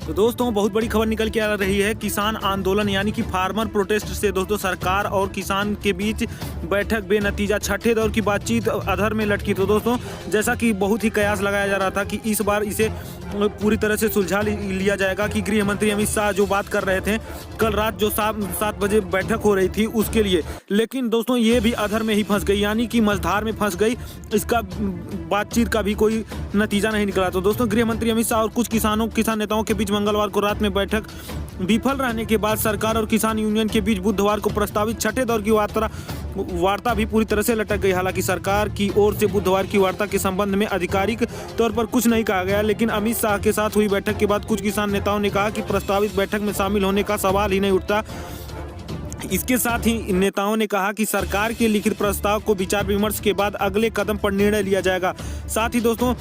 तो दोस्तों बहुत बड़ी खबर निकल के आ रही है। किसान आंदोलन यानी कि फार्मर प्रोटेस्ट से दोस्तों सरकार और किसान के बीच बैठक बेनतीजा, छठे दौर की बातचीत अधर में लटकी। तो दोस्तों जैसा कि बहुत ही कयास लगाया जा रहा था कि इस बार इसे पूरी तरह से सुलझा लिया जाएगा कि गृह मंत्री अमित शाह जो बात कर रहे थे कल रात जो 7 बजे बैठक हो रही थी उसके लिए, लेकिन दोस्तों ये भी अधर में ही फंस गई, यानी कि मझधार में फंस गई। इसका बातचीत का भी कोई नतीजा नहीं निकला। तो दोस्तों गृह मंत्री अमित शाह और कुछ किसान नेताओं के बीच मंगलवार को रात में बैठक विफल रहने के बाद सरकार और किसान यूनियन के बीच बुधवार को प्रस्तावित छठे दौर की वार्ता भी पूरी तरह से लटक गई। हालांकि सरकार की ओर से बुधवार की वार्ता के संबंध में आधिकारिक तौर पर कुछ नहीं कहा गया, लेकिन अमित शाह के साथ हुई बैठक के बाद कुछ किसान नेताओं ने कहा कि प्रस्तावित बैठक में शामिल होने का सवाल ही नहीं उठता। इसके साथ ही नेताओं ने कहा कि सरकार के लिखित प्रस्ताव को विचार विमर्श के बाद अगले कदम पर निर्णय लिया जाएगा। साथ ही दोस्तों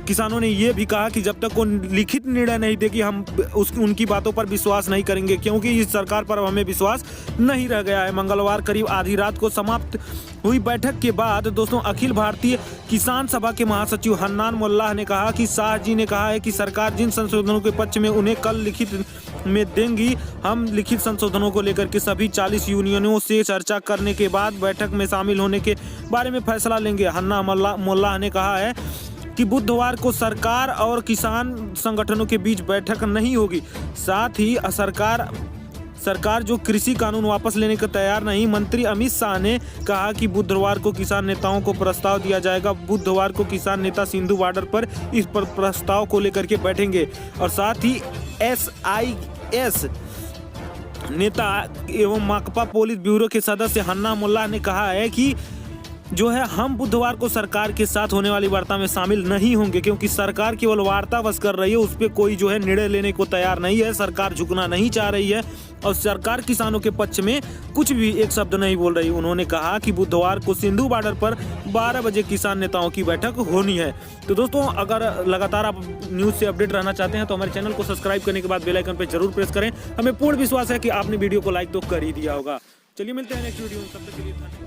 किसानों ने यह भी कहा कि जब तक वो लिखित निर्णय नहीं देगी हम उनकी बातों पर विश्वास नहीं करेंगे, क्योंकि इस सरकार पर हमें विश्वास नहीं रह गया है। मंगलवार करीब आधी रात को समाप्त हुई बैठक के बाद दोस्तों अखिल भारतीय किसान सभा के महासचिव हन्नान मोल्लाह ने कहा कि शाह जी ने कहा है कि सरकार जिन संशोधनों के पक्ष में उन्हें कल लिखित में देंगी, हम लिखित संशोधनों को लेकर के सभी 40 यूनियनों से चर्चा करने के बाद बैठक में शामिल होने के बारे में फैसला लेंगे। हन्ना मोल्लाह ने कहा है कि बुधवार को सरकार और किसान संगठनों के बीच बैठक नहीं होगी। साथ ही सरकार जो कृषि कानून वापस लेने को तैयार नहीं। मंत्री अमित शाह ने कहा कि बुधवार को किसान नेताओं को प्रस्ताव दिया जाएगा। बुधवार को किसान नेता सिंधु बॉर्डर पर इस पर प्रस्ताव को लेकर के बैठेंगे। और साथ ही SIS नेता एवं माकपा पोलित ब्यूरो के सदस्य हन्ना मोल्लाह ने कहा है कि जो है हम बुधवार को सरकार के साथ होने वाली वार्ता में शामिल नहीं होंगे, क्योंकि सरकार केवल वार्ता बस कर रही है, उस पर कोई जो है निर्णय लेने को तैयार नहीं है। सरकार झुकना नहीं चाह रही है और सरकार किसानों के पक्ष में कुछ भी एक शब्द नहीं बोल रही। उन्होंने कहा कि बुधवार को सिंधु बॉर्डर पर 12 बजे किसान नेताओं की बैठक होनी है। तो दोस्तों अगर लगातार आप न्यूज़ से अपडेट रहना चाहते हैं तो हमारे चैनल को सब्सक्राइब करने के बाद बेल आइकन पर जरूर प्रेस करें। हमें पूर्ण विश्वास है कि आपने वीडियो को लाइक तो कर ही दिया होगा। चलिए मिलते हैं नेक्स्ट वीडियो में, तब तक के लिए धन्यवाद।